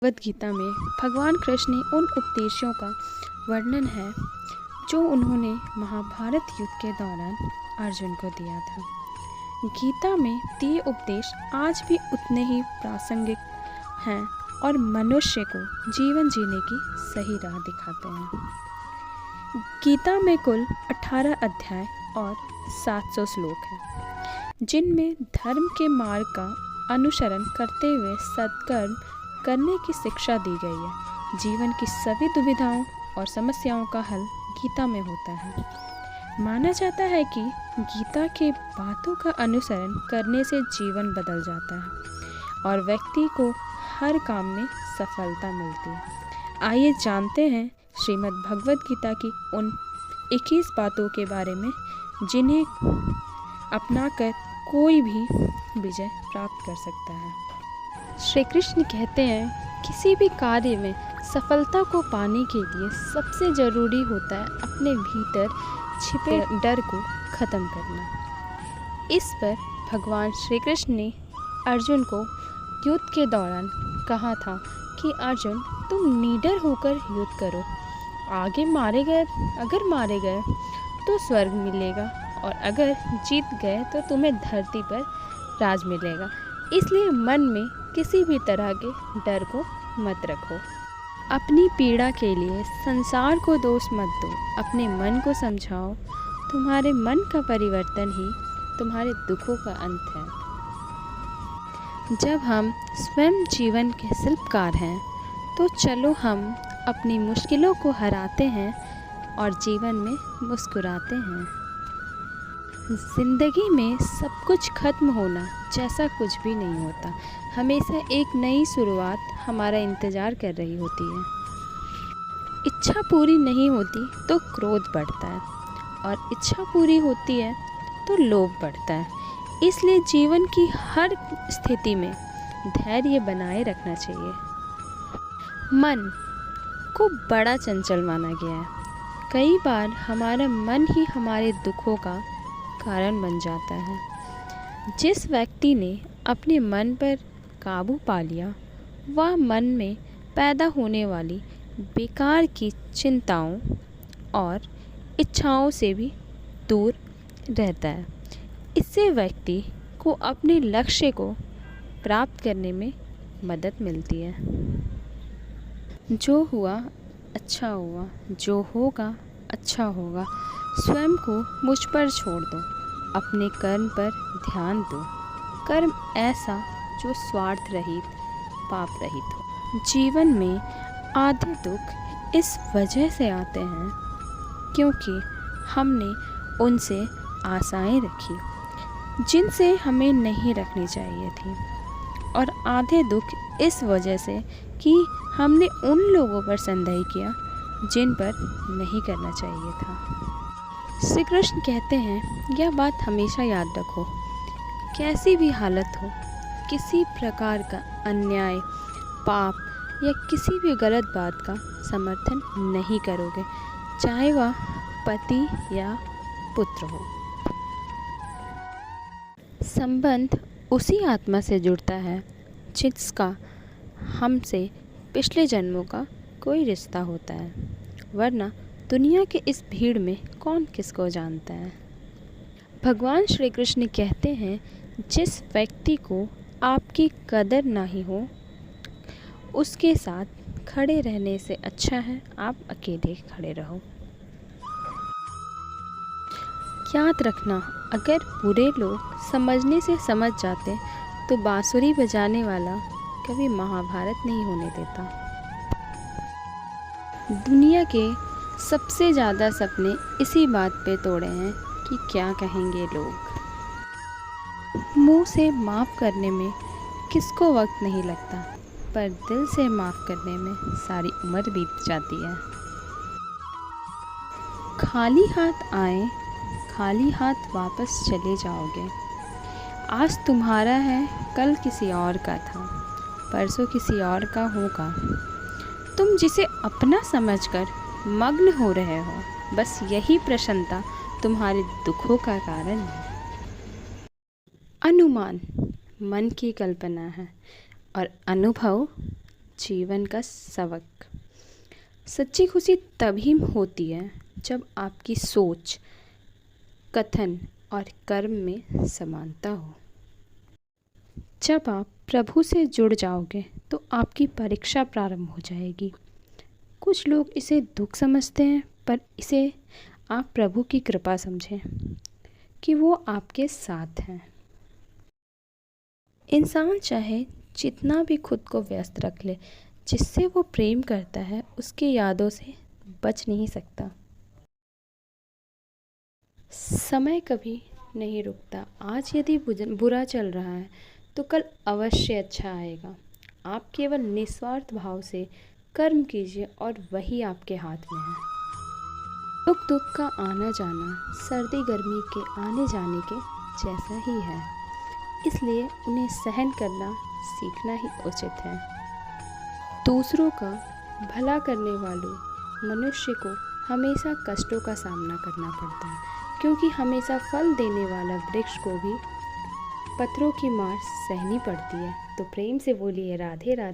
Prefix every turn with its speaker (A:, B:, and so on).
A: भगवद गीता में भगवान कृष्ण ने उन उपदेशों का वर्णन है जो उन्होंने महाभारत युद्ध के दौरान अर्जुन को दिया था। गीता में दिए उपदेश आज भी उतने ही प्रासंगिक हैं और मनुष्य को जीवन जीने की सही राह दिखाते हैं। गीता में कुल 18 अध्याय और 700 श्लोक हैं, जिनमें धर्म के मार्ग का अनुसरण करते हुए सत्कर्म करने की शिक्षा दी गई है। जीवन की सभी दुविधाओं और समस्याओं का हल गीता में होता है। माना जाता है कि गीता के बातों का अनुसरण करने से जीवन बदल जाता है और व्यक्ति को हर काम में सफलता मिलती है। आइए जानते हैं श्रीमद् भगवद गीता की उन 21 बातों के बारे में जिन्हें अपनाकर कोई भी विजय प्राप्त कर सकता है। श्री कृष्ण कहते हैं, किसी भी कार्य में सफलता को पाने के लिए सबसे ज़रूरी होता है अपने भीतर छिपे डर को ख़त्म करना। इस पर भगवान श्री कृष्ण ने अर्जुन को युद्ध के दौरान कहा था कि अर्जुन, तुम निडर होकर युद्ध करो। अगर मारे गए तो स्वर्ग मिलेगा और अगर जीत गए तो तुम्हें धरती पर राज मिलेगा। इसलिए मन में किसी भी तरह के डर को मत रखो। अपनी पीड़ा के लिए संसार को दोष मत दो, अपने मन को समझाओ। तुम्हारे मन का परिवर्तन ही तुम्हारे दुखों का अंत है। जब हम स्वयं जीवन के शिल्पकार हैं तो चलो हम अपनी मुश्किलों को हराते हैं और जीवन में मुस्कुराते हैं। ज़िंदगी में सब कुछ खत्म होना जैसा कुछ भी नहीं होता। हमेशा एक नई शुरुआत हमारा इंतज़ार कर रही होती है। इच्छा पूरी नहीं होती तो क्रोध बढ़ता है और इच्छा पूरी होती है तो लोभ बढ़ता है। इसलिए जीवन की हर स्थिति में धैर्य बनाए रखना चाहिए। मन को बड़ा चंचल माना गया है। कई बार हमारा मन ही हमारे दुखों का कारण बन जाता है। जिस व्यक्ति ने अपने मन पर काबू पा लिया, वह मन में पैदा होने वाली बेकार की चिंताओं और इच्छाओं से भी दूर रहता है। इससे व्यक्ति को अपने लक्ष्य को प्राप्त करने में मदद मिलती है। जो हुआ अच्छा हुआ, जो होगा अच्छा होगा। स्वयं को मुझ पर छोड़ दो, अपने कर्म पर ध्यान दो। कर्म ऐसा जो स्वार्थ रहित, पाप रहित हो। जीवन में आधे दुख इस वजह से आते हैं क्योंकि हमने उनसे आशाएं रखी जिनसे हमें नहीं रखनी चाहिए थी, और आधे दुख इस वजह से कि हमने उन लोगों पर संदेह किया जिन पर नहीं करना चाहिए था। श्री कृष्ण कहते हैं, यह बात हमेशा याद रखो, कैसी भी हालत हो, किसी प्रकार का अन्याय, पाप या किसी भी गलत बात का समर्थन नहीं करोगे, चाहे वह पति या पुत्र हो। संबंध उसी आत्मा से जुड़ता है जिसका हमसे पिछले जन्मों का कोई रिश्ता होता है, वरना दुनिया के इस भीड़ में कौन किसको जानता है। भगवान श्री कृष्ण कहते हैं, जिस व्यक्ति को आपकी कदर नहीं हो उसके साथ खड़े रहने से अच्छा है आप अकेले खड़े रहो। याद रखना, अगर बुरे लोग समझने से समझ जाते तो बांसुरी बजाने वाला कभी महाभारत नहीं होने देता। दुनिया के सबसे ज़्यादा सपने इसी बात पे तोड़े हैं कि क्या कहेंगे लोग। मुंह से माफ़ करने में किसको वक्त नहीं लगता, पर दिल से माफ़ करने में सारी उम्र बीत जाती है। खाली हाथ आए, खाली हाथ वापस चले जाओगे। आज तुम्हारा है, कल किसी और का था, परसों किसी और का होगा। तुम जिसे अपना समझकर मग्न हो रहे हो, बस यही प्रसन्नता तुम्हारे दुखों का कारण है। अनुमान मन की कल्पना है और अनुभव जीवन का सबक। सच्ची खुशी तभी होती है जब आपकी सोच, कथन और कर्म में समानता हो। जब आप प्रभु से जुड़ जाओगे तो आपकी परीक्षा प्रारंभ हो जाएगी। कुछ लोग इसे दुख समझते हैं, पर इसे आप प्रभु की कृपा समझें कि वो आपके साथ हैं। इंसान चाहे जितना भी खुद को व्यस्त रख ले, जिससे वो प्रेम करता है उसकी यादों से बच नहीं सकता। समय कभी नहीं रुकता। आज यदि बुरा चल रहा है तो कल अवश्य अच्छा आएगा। आप केवल निस्वार्थ भाव से कर्म कीजिए और वही आपके हाथ में है। सुख दुख का आना जाना सर्दी गर्मी के आने जाने के जैसा ही है, इसलिए उन्हें सहन करना सीखना ही उचित है। दूसरों का भला करने वालों मनुष्य को हमेशा कष्टों का सामना करना पड़ता है, क्योंकि हमेशा फल देने वाला वृक्ष को भी पत्थरों की मार सहनी पड़ती है। तो प्रेम से बोलिए राधे राधे।